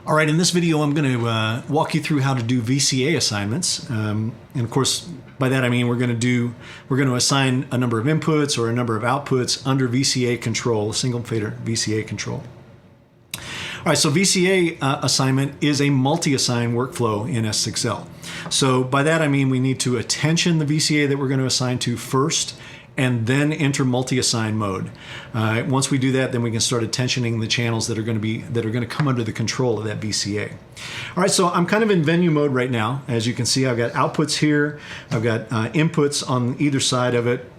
All right, in this video, I'm going to walk you through how to do VCA assignments. And of course, by that I mean we're going to assign a number of inputs or a number of outputs under VCA control, single fader VCA control. All right, so VCA assignment is a multi-assign workflow in S6L. So by that I mean we need to attention the VCA that we're going to assign to first, and then enter multi-assign mode. Once we do that, then we can start attentioning the channels that are going to come under the control of that VCA. All right, so I'm kind of in venue mode right now. As you can see, I've got outputs here. I've got inputs on either side of it.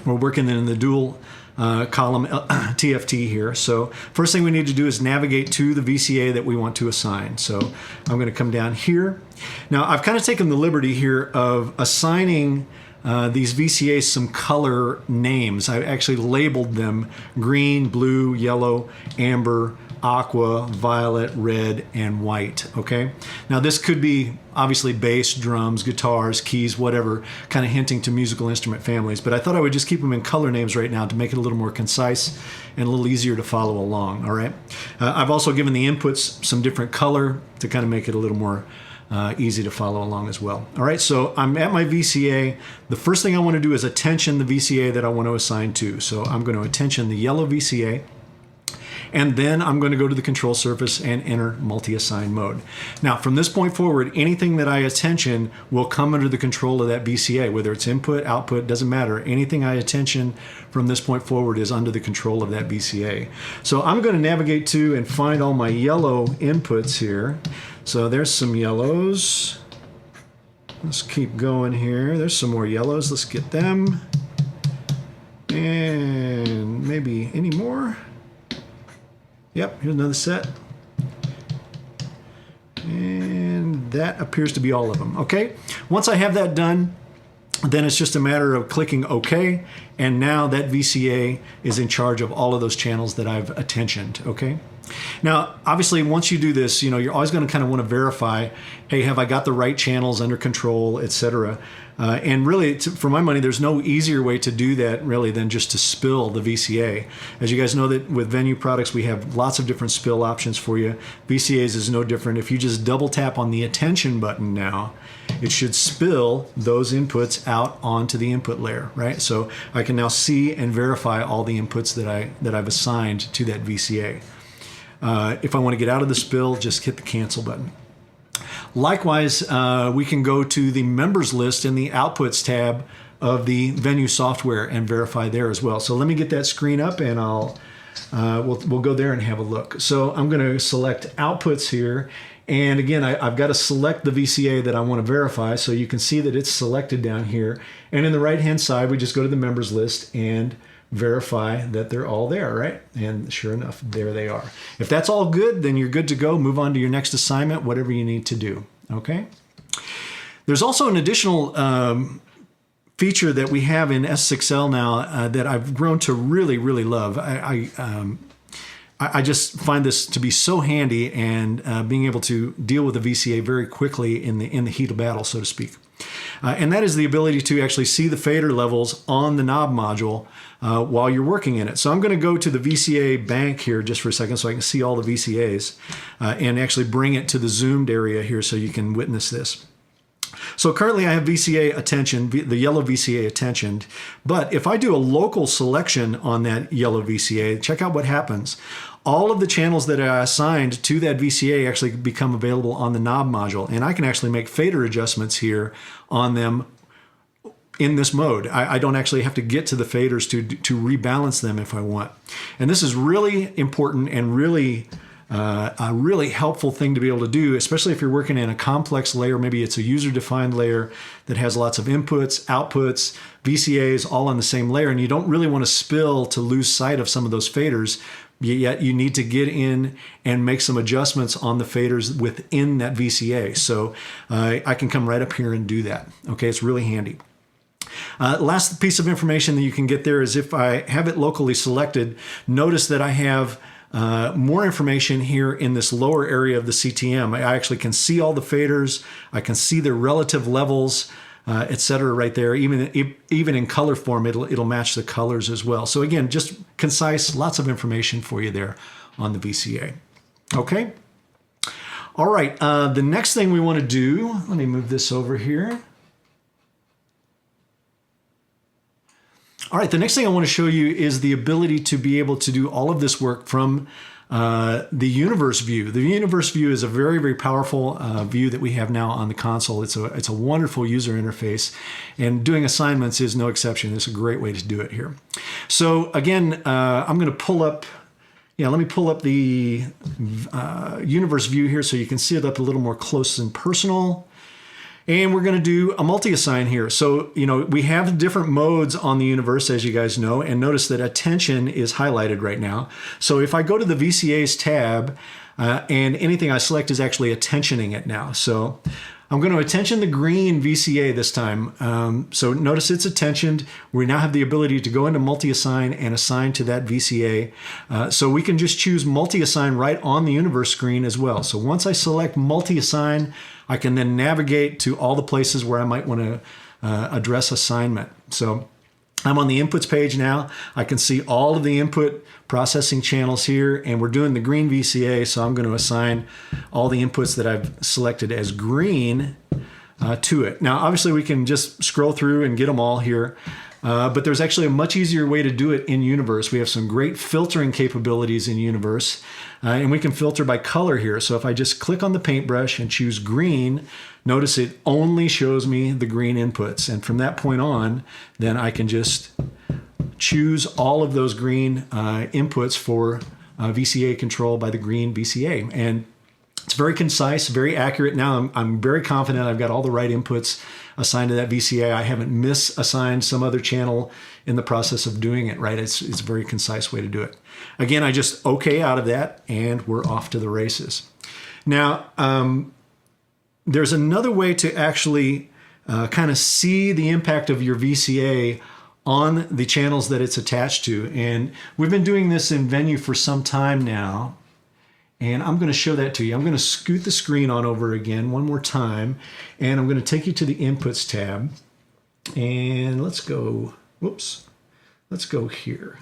We're working in the dual column TFT here. So first thing we need to do is navigate to the VCA that we want to assign. So I'm going to come down here. Now I've kind of taken the liberty here of assigning these VCAs some color names. I actually labeled them green, blue, yellow, amber, aqua, violet, red, and white. Okay. Now this could be obviously bass, drums, guitars, keys, whatever, kind of hinting to musical instrument families. But I thought I would just keep them in color names right now to make it a little more concise and a little easier to follow along. All right. I've also given the inputs some different color to kind of make it a little more easy to follow along as well. All right, so I'm at my VCA. The first thing I want to do is attention the VCA that I want to assign to. So I'm going to attention the yellow VCA, and then I'm going to go to the control surface and enter multi-assign mode. Now, from this point forward, anything that I attention will come under the control of that VCA, whether it's input, output, doesn't matter. Anything I attention from this point forward is under the control of that VCA. So I'm going to navigate to and find all my yellow inputs here. So there's some yellows. Let's keep going here. There's some more yellows. Let's get them. And maybe any more. Yep, here's another set. And that appears to be all of them. Okay, once I have that done, then it's just a matter of clicking OK, and now that VCA is in charge of all of those channels that I've attentioned. Okay. Now, obviously, once you do this, you're always going to kind of want to verify, hey, have I got the right channels under control, etc. And really, for my money, there's no easier way to do that really than just to spill the VCA. As you guys know, that with Venue products, we have lots of different spill options for you. VCAs is no different. If you just double tap on the attention button now, it should spill those inputs out onto the input layer, right? So I can now see and verify all the inputs that I've assigned to that VCA. If I want to get out of the spill, just hit the cancel button. Likewise, we can go to the members list in the outputs tab of the Venue software and verify there as well. So let me get that screen up, and we'll go there and have a look. So I'm going to select outputs here. And again, I've got to select the VCA that I want to verify. So you can see that it's selected down here. And in the right-hand side, we just go to the members list and verify that they're all there, right? And sure enough, there they are. If that's all good, then you're good to go. Move on to your next assignment, whatever you need to do, okay? There's also an additional feature that we have in S6L now that I've grown to really, really love. I just find this to be so handy, and being able to deal with the VCA very quickly in the heat of battle, so to speak. And that is the ability to actually see the fader levels on the knob module while you're working in it. So I'm going to go to the VCA bank here just for a second so I can see all the VCAs and actually bring it to the zoomed area here so you can witness this. So currently I have VCA attention, the yellow VCA attentioned, but if I do a local selection on that yellow VCA, check out what happens. All of the channels that I assigned to that VCA actually become available on the knob module, and I can actually make fader adjustments here on them in this mode. I don't actually have to get to the faders to rebalance them if I want. And this is really important and really a really helpful thing to be able to do, especially if you're working in a complex layer. Maybe it's a user-defined layer that has lots of inputs, outputs, VCAs all on the same layer, and you don't really want to spill to lose sight of some of those faders, yet you need to get in and make some adjustments on the faders within that VCA. So I can come right up here and do that. Okay, it's really handy. Last piece of information that you can get there is if I have it locally selected, notice that I have more information here in this lower area of the CTM. I actually can see all the faders. I can see their relative levels. etc. right there. Even in color form, it'll match the colors as well. So again, just concise, lots of information for you there on the VCA. Okay. All right, the next thing we want to do, let me move this over here. All right, the next thing I want to show you is the ability to be able to do all of this work from the universe view. The universe view is a very, very powerful view that we have now on the console. It's a wonderful user interface, and doing assignments is no exception. It's a great way to do it here. So again, I'm going to pull up, let me pull up the universe view here so you can see it up a little more close and personal. And we're going to do a multi-assign here. So, we have different modes on the universe, as you guys know, and notice that attention is highlighted right now. So if I go to the VCAs tab, and anything I select is actually attentioning it now. So I'm going to attention the green VCA this time. So notice it's attentioned. We now have the ability to go into multi-assign and assign to that VCA. So we can just choose multi-assign right on the universe screen as well. So once I select multi-assign, I can then navigate to all the places where I might want to address assignment. So I'm on the inputs page now. I can see all of the input processing channels here, and we're doing the green VCA, so I'm going to assign all the inputs that I've selected as green to it. Now, obviously, we can just scroll through and get them all here, but there's actually a much easier way to do it in Universe. We have some great filtering capabilities in Universe, and we can filter by color here. So if I just click on the paintbrush and choose green, notice it only shows me the green inputs. And from that point on, then I can just choose all of those green inputs for VCA control by the green VCA. And it's very concise, very accurate. Now I'm very confident I've got all the right inputs assigned to that VCA. I haven't misassigned some other channel in the process of doing it, right? It's a very concise way to do it. Again, I just OK out of that, and we're off to the races. Now, there's another way to actually kind of see the impact of your VCA on the channels that it's attached to. And we've been doing this in Venue for some time now. And I'm going to show that to you. I'm going to scoot the screen on over again one more time. And I'm going to take you to the Inputs tab. And let's go, whoops, let's go here.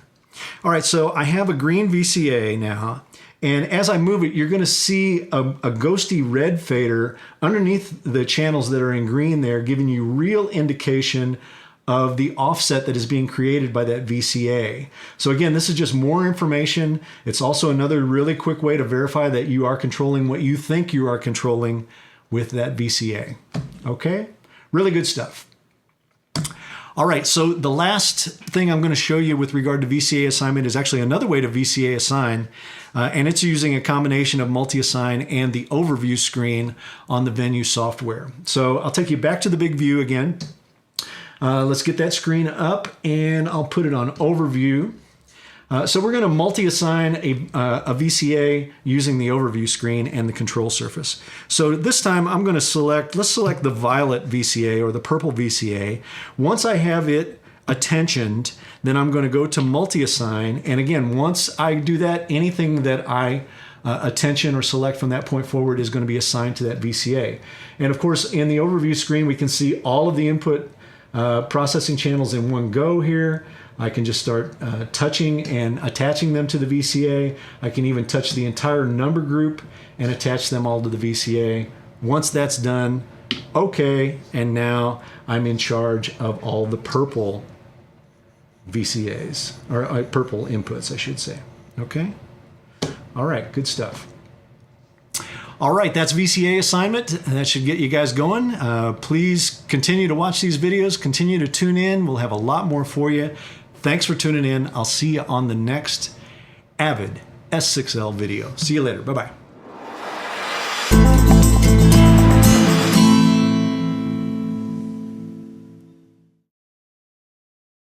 All right, so I have a green VCA now. And as I move it, you're going to see a ghosty red fader underneath the channels that are in green there, giving you real indication of the offset that is being created by that VCA. So again, this is just more information. It's also another really quick way to verify that you are controlling what you think you are controlling with that VCA. Okay? Really good stuff. All right, so the last thing I'm going to show you with regard to VCA assignment is actually another way to VCA assign, and it's using a combination of multi-assign and the overview screen on the Venue software. So I'll take you back to the big view again. Let's get that screen up, and I'll put it on overview. So we're going to multi-assign a VCA using the overview screen and the control surface. So this time I'm going to let's select the violet VCA or the purple VCA. Once I have it attentioned, then I'm going to go to multi-assign. And again, once I do that, anything that I attention or select from that point forward is going to be assigned to that VCA. And of course, in the overview screen, we can see all of the input processing channels in one go here. I can just start touching and attaching them to the VCA. I can even touch the entire number group and attach them all to the VCA. Once that's done, okay, and now I'm in charge of all the purple VCAs, or purple inputs, I should say. Okay? All right, good stuff. All right, that's VCA assignment. That should get you guys going. Please continue to watch these videos. Continue to tune in. We'll have a lot more for you. Thanks for tuning in. I'll see you on the next Avid S6L video. See you later. Bye-bye.